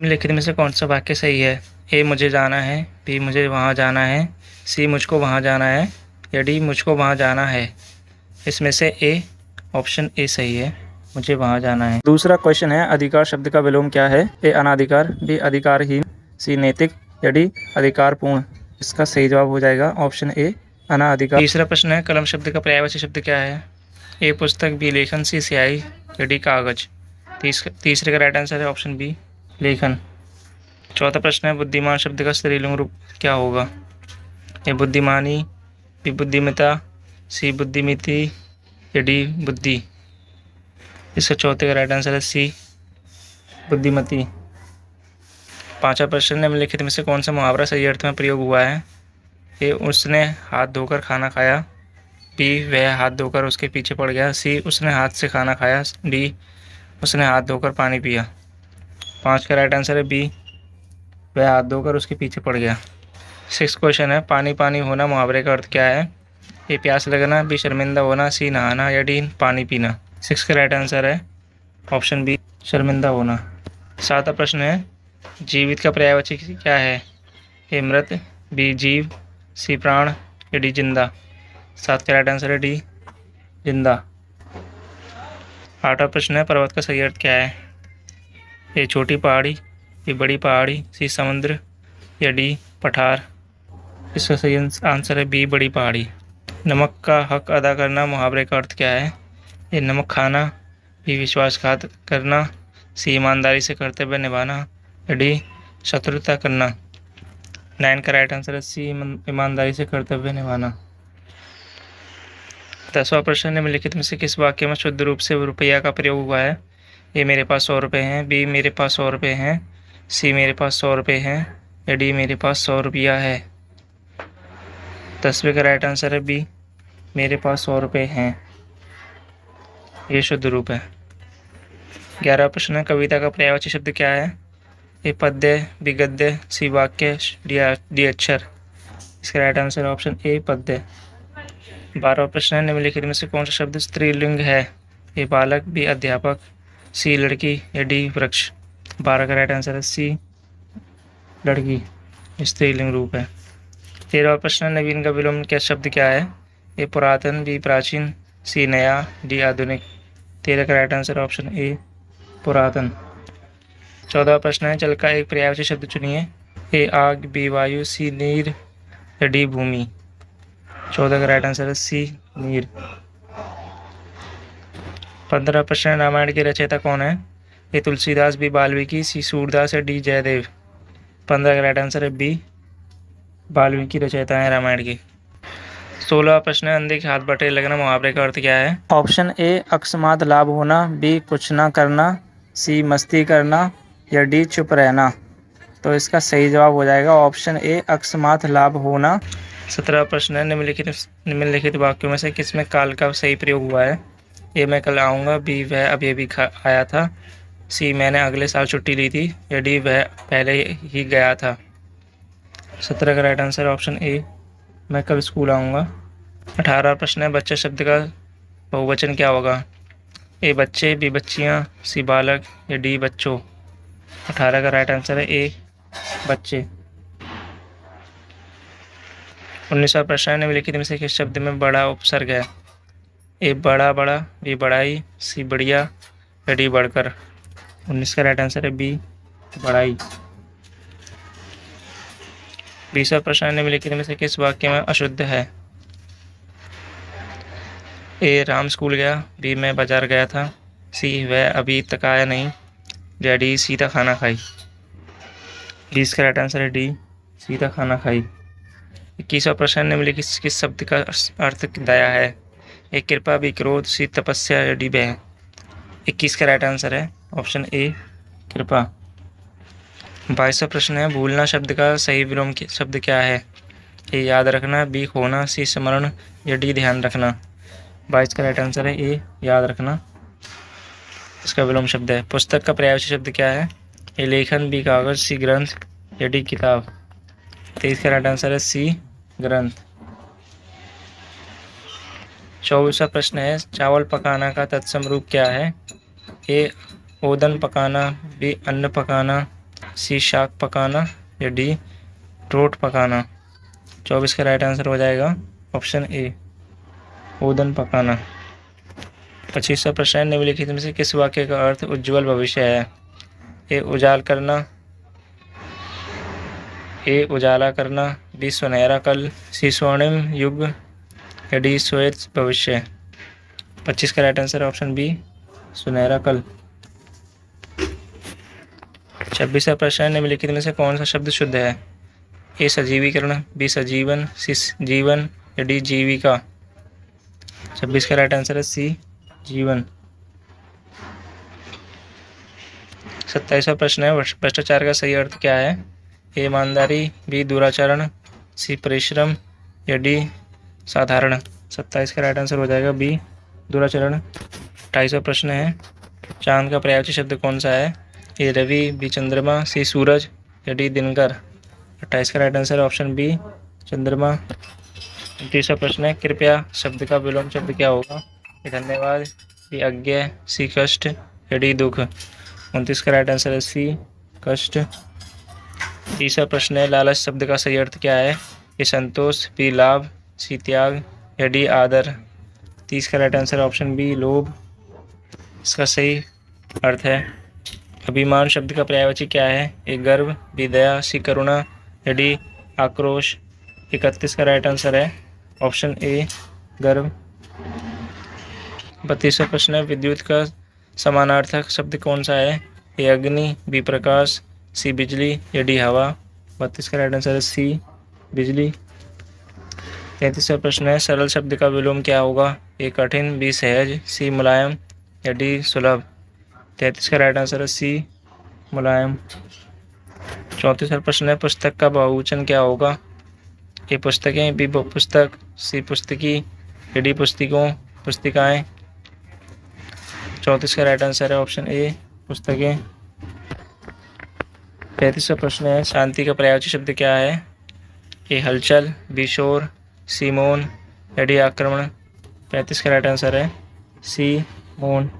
निम्नलिखित में से कौन सा वाक्य सही है? ए मुझे जाना है, बी मुझे वहाँ जाना है, सी मुझको वहाँ जाना है या डी मुझको वहाँ जाना है। इसमें से ए, ऑप्शन ए सही है, मुझे वहाँ जाना है। दूसरा क्वेश्चन है, अधिकार शब्द का विलोम क्या है? ए अनाधिकार, बी अधिकारहीन, सी नैतिक या डी अधिकारपूर्ण। इसका सही जवाब हो जाएगा ऑप्शन ए अनाधिकार। तीसरा प्रश्न है, कलम शब्द का पर्यायवाची शब्द क्या है? ए पुस्तक, बी लेखन, सी स्याही या डी कागज। तीसरे का राइट आंसर है ऑप्शन बी लेखन। चौथा प्रश्न है, बुद्धिमान शब्द का स्त्रीलिंग रूप क्या होगा? ए बुद्धिमानी, बी बुद्धिमता, सी बुद्धिमिति या डी बुद्धि। इसका चौथे का राइट आंसर है सी बुद्धिमती। पांचवा प्रश्न, निम्नलिखित में से कौन सा मुहावरा सही अर्थ में प्रयोग हुआ है? ए उसने हाथ धोकर खाना खाया, बी वह हाथ धोकर उसके पीछे पड़ गया, सी उसने हाथ से खाना खाया, डी उसने हाथ धोकर पानी पिया। 5 का राइट आंसर है बी वह हाथ धोकर उसके पीछे पड़ गया। 6 क्वेश्चन है, पानी पानी होना मुहावरे का अर्थ क्या है? ए प्यास लगना, बी शर्मिंदा होना, सी नहाना या डी पानी पीना। 6 का राइट आंसर है ऑप्शन बी शर्मिंदा होना। 7वां प्रश्न है, जीवित का पर्यायवाची क्या है? ए मृत, बी जीव, सी प्राण या डी जिंदा। 7 का राइट आंसर है डी जिंदा। 8वां प्रश्न है, पर्वत का सही अर्थ क्या है? ए छोटी पहाड़ी, बी बड़ी पहाड़ी, सी समुद्र या डी पठार। इसका सही आंसर है बी बड़ी पहाड़ी। नमक का हक अदा करना मुहावरे का अर्थ क्या है? ए नमक खाना, बी विश्वासघात करना, सी ईमानदारी से कर्तव्य निभाना या डी शत्रुता करना। 9 का राइट आंसर है सी ईमानदारी से कर्तव्य निभाना। 10वां प्रश्न, निम्नलिखित में से किस वाक्य में शुद्ध रूप से रुपया का प्रयोग हुआ है? ए मेरे पास 100 रुपये हैं, बी मेरे पास 100 रुपये हैं, सी मेरे पास 100 रुपये हैं या डी मेरे पास 100 रुपया है। 10वें का राइट आंसर है बी मेरे पास 100 रुपये हैं, ये शुद्ध रूप है। 11वां प्रश्न है, कविता का पर्यायवाची शब्द क्या है? ए पद्य, बी गद्य, सी वाक्य, डी अक्षर। इसका राइट आंसर है ऑप्शन ए पद्य। 12वां प्रश्न है, निम्नलिखित में से कौन सा शब्द स्त्रीलिंग है? ए बालक, बी अध्यापक, सी लड़की या डी वृक्ष। 12 का राइट आंसर है सी लड़की, स्त्रीलिंग रूप है। 13वां प्रश्न, नवीन का विलोम क्या शब्द क्या है? ए पुरातन, बी प्राचीन, सी नया, डी आधुनिक। 13 का राइट आंसर ऑप्शन ए पुरातन। 14वां प्रश्न है, जल का एक पर्यायवाची शब्द चुनिए। ए आग, बी वायु, सी नीर या डी भूमि। 14 का राइट आंसर है सी नीर। 15वां प्रश्न, रामायण के रचयिता कौन है? ए तुलसीदास, बी वाल्मीकि, सी सूरदास या डी जयदेव। 15 का राइट आंसर है बी वाल्मीकि रचयिता है रामायण की। 16वां प्रश्न है, अंधे के हाथ बटे लगना मुहावरे का अर्थ क्या है? ऑप्शन ए अकस्मात लाभ होना, बी कुछ ना करना, सी मस्ती करना या डी चुप रहना। तो इसका सही जवाब हो जाएगा ऑप्शन ए अकस्मात लाभ होना। 17वां प्रश्न है, निम्नलिखित वाक्यों में से किसमें काल का सही प्रयोग हुआ है? ए मैं कल आऊँगा, बी वह अभी अभी आया था, सी मैंने अगले साल छुट्टी ली थी या डी वह पहले ही गया था। 17 का राइट आंसर ऑप्शन ए मैं कल स्कूल आऊँगा। 18वां प्रश्न है, बच्चा शब्द का बहुवचन क्या होगा? ए बच्चे, बी बच्चियाँ, सी बालक या डी बच्चों। 18 का राइट आंसर है ए बच्चे। 19वां प्रश्न है, निम्नलिखित में से किस शब्द में बड़ा उपसर्ग है? ए बड़ा बड़ा, बी बड़ाई, सी बढ़िया या डी बढ़कर। 19 का राइट आंसर है बी बड़ाई। 20वां प्रश्न है, निम्नलिखित में से किस वाक्य में अशुद्ध है? ए राम स्कूल गया, बी मैं बाजार गया था, सी वह अभी तक आया नहीं या डी सीता खाना खाई। 20 का राइट आंसर है डी सीता खाना खाई। 21वां प्रश्न, निम्नलिखित किस शब्द का अर्थ दया है? ए कृपा, बी क्रोध, सी तपस्या या डी भय। 21 का राइट आंसर है ऑप्शन ए कृपा। 22वां प्रश्न है, भूलना शब्द का सही विलोम शब्द क्या है? ए याद रखना, बी खोना, सी स्मरण या डी ध्यान रखना। 22 का राइट आंसर है ए याद रखना, इसका विलोम शब्द है। पुस्तक का पर्यायवाची शब्द क्या है? ए लेखन, बी कागज, सी ग्रंथ या डी किताब। 23 का राइट आंसर है सी ग्रंथ। 24वां प्रश्न है, चावल पकाना का तत्सम रूप क्या है? ए ओदन पकाना, बी अन्न पकाना, सी शाक पकाना या डी रोट पकाना। 24 का राइट आंसर हो जाएगा ऑप्शन ए ओदन पकाना। 25वां प्रश्न है, निम्नलिखित में से किस वाक्य का अर्थ उज्ज्वल भविष्य है? ए उजाल करना, ए उजाला करना, बी सुनहरा कल, सी स्वर्णिम युग या डी श्वेत भविष्य। 25 का राइट आंसर ऑप्शन बी सुनहरा कल। 26वां प्रश्न है, निम्नलिखित में से कौन सा शब्द शुद्ध है? ए सजीवीकरण, बी सजीवन, सी जीवन या डी जीविका। 26 का राइट आंसर है सी जीवन। 27वां प्रश्न है, भ्रष्टाचार का सही अर्थ क्या है? ए ईमानदारी, बी दुराचरण, सी परिश्रम या डी साधारण। 27 का राइट आंसर हो जाएगा बी दुराचरण। 28वां प्रश्न है, चांद का पर्यायवाची शब्द कौन सा है? ए रवि, बी चंद्रमा, सी सूरज या डी दिनकर। 28 का राइट आंसर ऑप्शन बी चंद्रमा। 29वां प्रश्न है, कृपया शब्द का विलोम शब्द क्या होगा? धन्यवाद, बी अज्ञा, सी कष्ट या डी दुख। 29 का राइट आंसर है सी कष्ट। 30वां प्रश्न है, लालच शब्द का सही अर्थ क्या है? ए संतोष, बी लाभ, सी त्याग या डी आदर। 30 का राइट आंसर ऑप्शन बी लोभ इसका सही अर्थ है। अभिमान शब्द का पर्यायवाची क्या है? ए गर्व, बी दया, सी करुणा या डी आक्रोश। 31 का राइट आंसर है ऑप्शन ए गर्व। 32वां प्रश्न है, विद्युत का समानार्थक शब्द कौन सा है? ए अग्नि, बी प्रकाश, सी बिजली या डी हवा। 32 का राइट आंसर है सी बिजली। 33वां प्रश्न है, सरल शब्द का विलोम क्या होगा? ए कठिन, बी सहज, सी मुलायम या डी सुलभ। 33 का राइट आंसर है सी मुलायम। 34वां प्रश्न है, पुस्तक का बहुवचन क्या होगा? ए पुस्तकें, बी पुस्तक, सी पुस्तकी या डी पुस्तिकों पुस्तिकाएं। 34 का राइट आंसर है ऑप्शन ए पुस्तकें। 35वां प्रश्न है, शांति का पर्यायवाची शब्द क्या है? ए हलचल, बी शोर, सी मौन या डी आक्रमण। 35 का राइट आंसर है सी मौन।